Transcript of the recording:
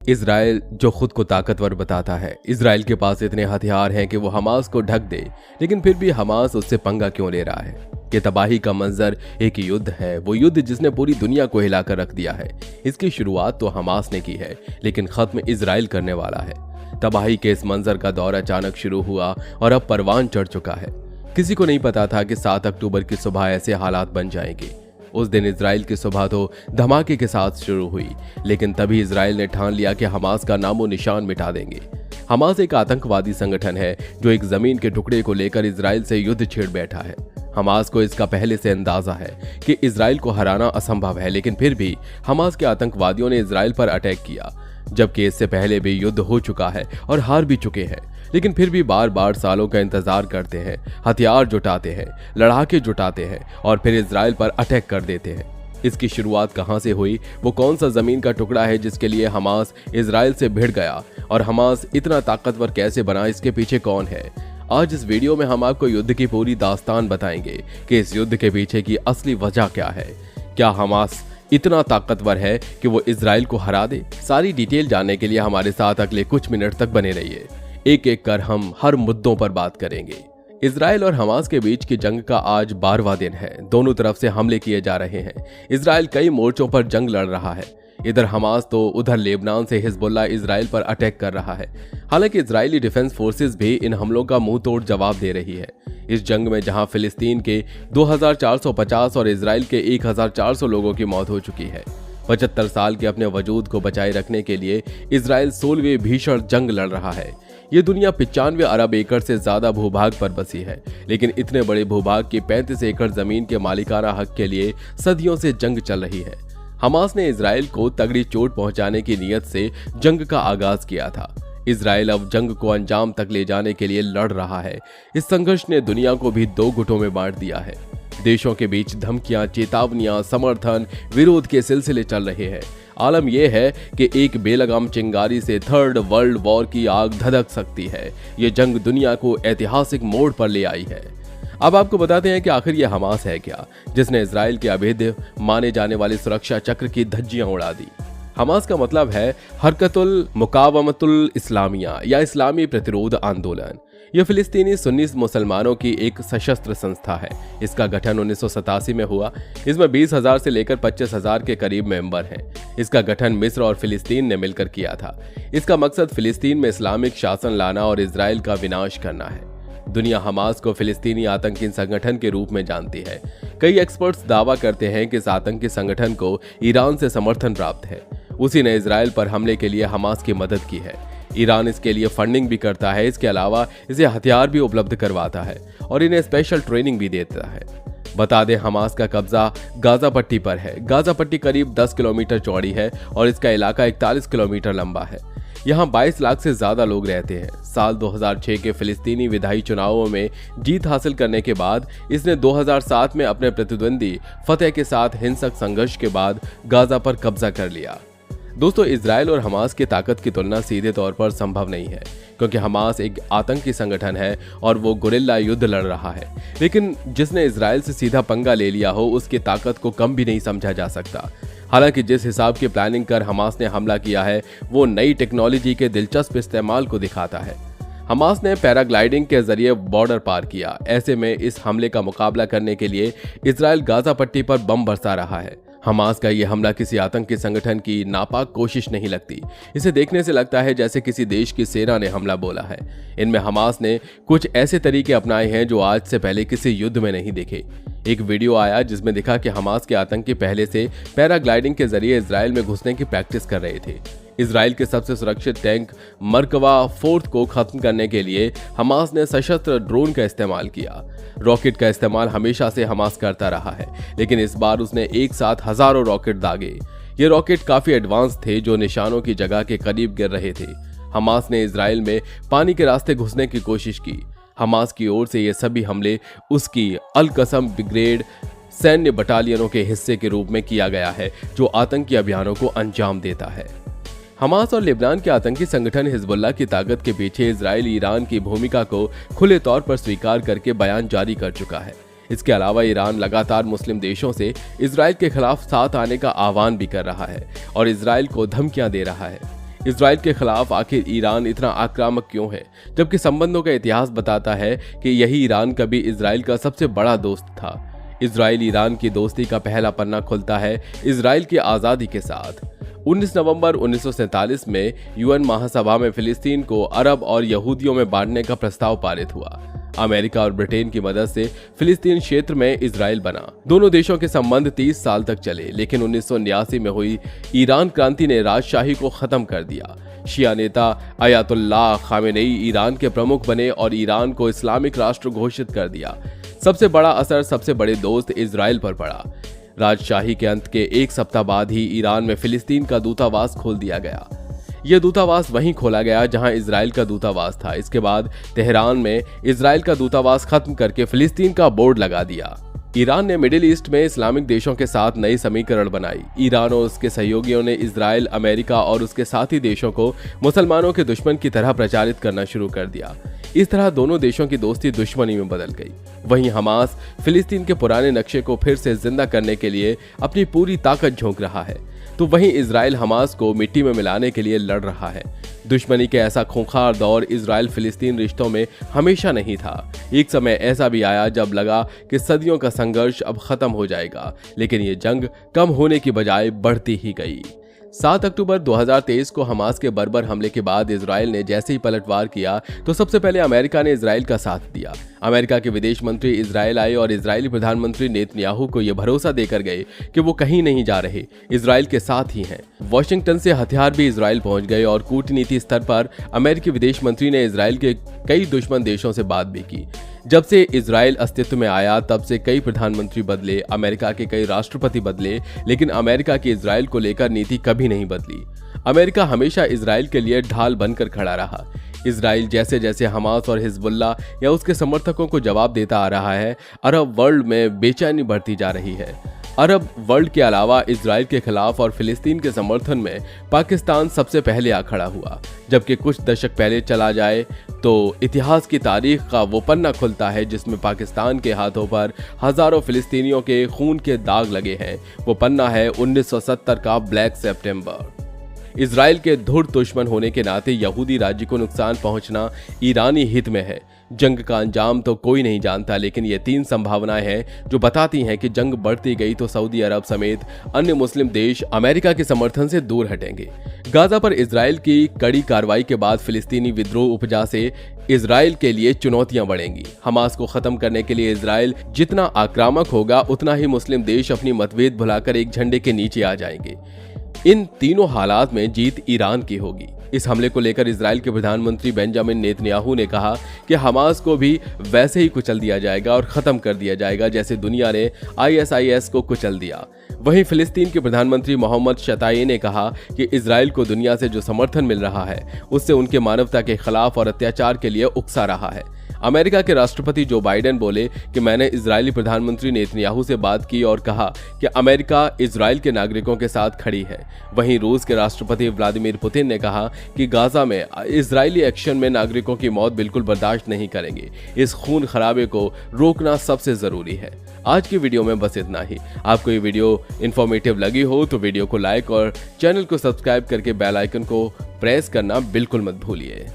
Israel जो खुद को ताकतवर बताता है, इजराइल के पास इतने हथियार हैं कि वो हमास को ढक दे, लेकिन फिर भी हमास उससे पंगा क्यों ले रहा है? ये तबाही का मंजर एक युद्ध है, वो युद्ध जिसने पूरी दुनिया को हिलाकर रख दिया है। इसकी शुरुआत तो हमास ने की है, लेकिन खत्म इजराइल करने वाला है। तबाही के इस मंजर का दौर अचानक शुरू हुआ और अब परवान चढ़ चुका है। किसी को नहीं पता था कि 7 अक्टूबर की सुबह ऐसे हालात बन जाएंगे। उस दिन इजराइल की सुबह तो धमाके के साथ शुरू हुई, लेकिन तभी इजराइल ने ठान लिया कि हमास का नामो निशान मिटा देंगे। हमास एक आतंकवादी संगठन है जो एक जमीन के टुकड़े को लेकर इजराइल से युद्ध छेड़ बैठा है। हमास को इसका पहले से अंदाजा है कि इजराइल को हराना असंभव है, लेकिन फिर भी हमास के आतंकवादियों ने इजराइल पर अटैक किया, जबकि इससे पहले भी युद्ध हो चुका है और हार भी चुके हैं। लेकिन फिर भी बार बार सालों का इंतजार करते हैं, हथियार जुटाते हैं, लड़ाके जुटाते हैं और फिर इजराइल पर अटैक कर देते हैं। इसकी शुरुआत कहां से हुई? वो कौन सा जमीन का टुकड़ा है जिसके लिए हमास इजराइल से भिड़ गया? और हमास इतना ताकतवर कैसे बना? इसके पीछे कौन है? आज इस वीडियो में हम आपको युद्ध की पूरी दास्तान बताएंगे कि इस युद्ध के पीछे की असली वजह क्या है। क्या हमास इतना ताकतवर है कि वो इजराइल को हरा दे? सारी डिटेल जानने के लिए हमारे साथ अगले कुछ मिनट तक बने रहिए। एक एक कर हम हर मुद्दों पर बात करेंगे। इजराइल और हमास के बीच की जंग का आज 12वां दिन है। दोनों तरफ से हमले किए जा रहे हैं। इजराइल कई मोर्चों पर जंग लड़ रहा है। इधर हमास तो उधर लेबनान से हिजबुल्लाह इजराइल पर अटैक कर रहा है। हालांकि इजरायली डिफेंस फोर्सेस भी इन हमलों का मुंह तोड़ जवाब दे रही है। इस जंग में जहां फिलिस्तीन के 2450 और इजराइल के 1400 लोगों की मौत हो चुकी है। 75 साल के अपने वजूद को बचाए रखने के लिए इजराइल 16वीं भीषण जंग लड़ रहा है। ये दुनिया 95 अरब एकड़ से ज्यादा भूभाग पर बसी है, लेकिन इतने बड़े भूभाग की 35 एकड़ जमीन के मालिकाना हक के लिए सदियों से जंग चल रही है। हमास ने इजराइल को तगड़ी चोट पहुंचाने की नीयत से जंग का आगाज किया था। इजराइल अब जंग को अंजाम तक ले जाने के लिए लड़ रहा है। इस संघर्ष ने दुनिया को भी 2 गुटों में बांट दिया है। देशों के बीच धमकियां, चेतावनियां, समर्थन, विरोध के सिलसिले चल रहे हैं। आलम यह है कि एक बेलगाम चिंगारी से 3rd वर्ल्ड वॉर की आग धधक सकती है। ये जंग दुनिया को ऐतिहासिक मोड़ पर ले आई है। अब आपको बताते हैं कि आखिर ये हमास है क्या, जिसने इजराइल के अभेद्य माने जाने वाले सुरक्षा चक्र की धज्जियां उड़ा दी। हमास का मतलब है हरकतुल मुकावमतुल इस्लामिया या इस्लामी प्रतिरोध आंदोलन। यह फिलिस्तीनी सुन्नी मुसलमानों की एक सशस्त्र संस्था है। इसका गठन 1987 में हुआ। इसमें 20,000 से लेकर 25,000 के करीब मेंबर हैं। इसका गठन मिस्र और फिलिस्तीन ने मिलकर किया था। इसका मकसद फिलिस्तीन में इस्लामिक शासन लाना और इजराइल का विनाश करना है। दुनिया हमास को फिलिस्तीनी आतंकी संगठन के रूप में जानती है। कई एक्सपर्ट्स दावा करते हैं कि इस आतंकी संगठन को ईरान से समर्थन प्राप्त है। उसी ने इजराइल पर हमले के लिए हमास की मदद की है। ईरान इसके लिए फंडिंग भी करता है। इसके अलावा इसे हथियार भी उपलब्ध करवाता है और इन्हें स्पेशल ट्रेनिंग भी देता है। बता दें, हमास का कब्जा गाजा पट्टी पर है। गाजा पट्टी करीब 10 किलोमीटर चौड़ी है और इसका इलाका 41 किलोमीटर लंबा है। यहाँ 22 लाख से ज्यादा लोग रहते हैं। साल 2006 के फिलिस्तीनी विधायी चुनावों में जीत हासिल करने के बाद इसने 2007 में अपने प्रतिद्वंदी फतेह के साथ हिंसक संघर्ष के बाद गाजा पर कब्जा कर लिया। दोस्तों, इजराइल और हमास की ताकत की तुलना सीधे तौर पर संभव नहीं है, क्योंकि हमास एक आतंकी संगठन है और वो गुरिल्ला युद्ध लड़ रहा है। लेकिन जिसने इजराइल से सीधा पंगा ले लिया हो, उसकी ताकत को कम भी नहीं समझा जा सकता। हालांकि जिस हिसाब की प्लानिंग कर हमास ने हमला किया है, वो नई टेक्नोलॉजी के दिलचस्प इस्तेमाल को दिखाता है। हमास ने पैराग्लाइडिंग के जरिए बॉर्डर पार किया। ऐसे में इस हमले का मुकाबला करने के लिए इजराइल गाजा पट्टी पर बम बरसा रहा है। हमास का यह हमला किसी आतंकी संगठन की नापाक कोशिश नहीं लगती। इसे देखने से लगता है जैसे किसी देश की सेना ने हमला बोला है। इनमें हमास ने कुछ ऐसे तरीके अपनाए हैं जो आज से पहले किसी युद्ध में नहीं देखे। एक वीडियो आया जिसमें दिखा कि हमास के आतंकी पहले से पैराग्लाइडिंग के जरिए इजराइल में घुसने की प्रैक्टिस कर रहे थे। इजराइल के सबसे सुरक्षित टैंक मरकवा 4 को खत्म करने के लिए हमास ने सशस्त्र ड्रोन का इस्तेमाल किया। रॉकेट का इस्तेमाल हमेशा से हमास करता रहा है, लेकिन इस बार उसने एक साथ हजारों रॉकेट दागे। ये रॉकेट काफी एडवांस थे जो निशानों की जगह के करीब गिर रहे थे। हमास ने इजराइल में पानी के रास्ते घुसने की कोशिश की। हमास की ओर से ये सभी हमले उसकी अल कसम ब्रिगेड सैन्य बटालियनों के हिस्से के रूप में किया गया है, जो आतंकी अभियानों को अंजाम देता है। हमास और लेबनान के आतंकी संगठन हिजबुल्लाह की ताकत के पीछे इजराइल ईरान की भूमिका को खुले तौर पर स्वीकार करके बयान जारी कर चुका है। इसके अलावा ईरान लगातार मुस्लिम देशों से इजराइल के खिलाफ साथ आने का आह्वान भी कर रहा है और इजराइल को धमकियां दे रहा है। इजराइल के खिलाफ आखिर ईरान इतना आक्रामक क्यों है, जबकि संबंधों का इतिहास बताता है कि यही ईरान कभी इजराइल का सबसे बड़ा दोस्त था। इजराइल ईरान की दोस्ती का पहला पन्ना खुलता है इजराइल की आज़ादी के साथ। 19 नवंबर 1947 में यूएन महासभा में फिलिस्तीन को अरब और यहूदियों में बांटने का प्रस्ताव पारित हुआ। अमेरिका और ब्रिटेन की मदद से फिलिस्तीन क्षेत्र में इजराइल बना। दोनों देशों के संबंध 30 साल तक चले, लेकिन 1979 में हुई ईरान क्रांति ने राजशाही को खत्म कर दिया। शिया नेता अयातुल्लाह खामेनेई ईरान के प्रमुख बने और ईरान को इस्लामिक राष्ट्र घोषित कर दिया। सबसे बड़ा असर सबसे बड़े दोस्त इजराइल पर पड़ा। राजशाही के अंत के एक सप्ताह बाद ही ईरान में फिलिस्तीन का दूतावास खोल दिया गया। यह दूतावास वहीं खोला गया जहां इजराइल का दूतावास था। इसके बाद तेहरान में इजराइल का दूतावास खत्म करके फिलिस्तीन का बोर्ड लगा दिया। ईरान ने मिडिल ईस्ट में इस्लामिक देशों के साथ नई समीकरण बनाई। ईरान और उसके सहयोगियों ने इजराइल, अमेरिका और उसके साथी देशों को मुसलमानों के दुश्मन की तरह प्रचारित करना शुरू कर दिया। इस तरह दोनों देशों की दोस्ती दुश्मनी में बदल गई। वहीं हमास फिलिस्तीन के पुराने नक्शे को फिर से जिंदा करने के लिए अपनी पूरी ताकत झोंक रहा है, तो वहीं इजराइल हमास को मिट्टी में मिलाने के लिए लड़ रहा है। दुश्मनी के ऐसा खूंखार दौर इजराइल फिलिस्तीन रिश्तों में हमेशा नहीं था। एक समय ऐसा भी आया जब लगा कि सदियों का संघर्ष अब खत्म हो जाएगा, लेकिन ये जंग कम होने की बजाय बढ़ती ही गई। 7 अक्टूबर 2023 को हमास के बर्बर हमले के बाद इजराइल ने जैसे ही पलटवार किया तो सबसे पहले अमेरिका ने इजराइल का साथ दिया। अमेरिका के विदेश मंत्री इजराइल आए और इजरायली प्रधानमंत्री नेतन्याहू को यह भरोसा देकर गए कि वो कहीं नहीं जा रहे, इजराइल के साथ ही हैं। वॉशिंगटन से हथियार भी इजराइल पहुंच गए और कूटनीति स्तर पर अमेरिकी विदेश मंत्री ने इजराइल के कई दुश्मन देशों से बात भी की। जब से इजराइल अस्तित्व में आया तब से कई प्रधानमंत्री बदले, अमेरिका के कई राष्ट्रपति बदले, लेकिन अमेरिका की इजराइल को लेकर नीति कभी नहीं बदली। अमेरिका हमेशा इजराइल के लिए ढाल बनकर खड़ा रहा। इजराइल जैसे जैसे हमास और हिजबुल्लाह या उसके समर्थकों को जवाब देता आ रहा है, अरब वर्ल्ड में बेचैनी बढ़ती जा रही है। अरब वर्ल्ड के अलावा इजराइल के खिलाफ और फिलिस्तीन के समर्थन में पाकिस्तान सबसे पहले आ खड़ा हुआ। जबकि कुछ दशक पहले चला जाए तो इतिहास की तारीख का वो पन्ना खुलता है जिसमें पाकिस्तान के हाथों पर हजारों फिलिस्तीनियों के खून के दाग लगे हैं। वो पन्ना है 1970 का ब्लैक सितंबर। इजराइल के धुर दुश्मन होने के नाते यहूदी राज्य को नुकसान पहुंचना ईरानी हित में है। जंग का अंजाम तो कोई नहीं जानता, लेकिन ये 3 संभावनाएं हैं जो बताती हैं कि जंग बढ़ती गई तो सऊदी अरब समेत अन्य मुस्लिम देश अमेरिका के समर्थन से दूर हटेंगे। गाजा पर इजराइल की कड़ी कार्रवाई के बाद फिलिस्तीनी विद्रोह उपजा से इजराइल के लिए चुनौतियां बढ़ेंगी। हमास को खत्म करने के लिए इजराइल जितना आक्रामक होगा उतना ही मुस्लिम देश अपनी मतभेद भुलाकर एक झंडे के नीचे आ जाएंगे। इन तीनों हालात में जीत ईरान की होगी। इस हमले को लेकर इजराइल के प्रधानमंत्री बेंजामिन नेतन्याहू ने कहा कि हमास को भी वैसे ही कुचल दिया जाएगा और खत्म कर दिया जाएगा जैसे दुनिया ने ISIS को कुचल दिया। वहीं फिलिस्तीन के प्रधानमंत्री मोहम्मद शताई ने कहा कि इजराइल को दुनिया से जो समर्थन मिल रहा है उससे उनके मानवता के खिलाफ और अत्याचार के लिए उकसा रहा है। अमेरिका के राष्ट्रपति जो बाइडेन बोले कि मैंने इजरायली प्रधानमंत्री नेतन्याहू से बात की और कहा कि अमेरिका इजराइल के नागरिकों के साथ खड़ी है। वहीं रूस के राष्ट्रपति व्लादिमीर पुतिन ने कहा कि गाजा में इजरायली एक्शन में नागरिकों की मौत बिल्कुल बर्दाश्त नहीं करेंगे। इस खून खराबे को रोकना सबसे जरूरी है। आज की वीडियो में बस इतना ही। आपको ये वीडियो इन्फॉर्मेटिव लगी हो तो वीडियो को लाइक और चैनल को सब्सक्राइब करके बेल आइकन को प्रेस करना बिल्कुल मत भूलिए।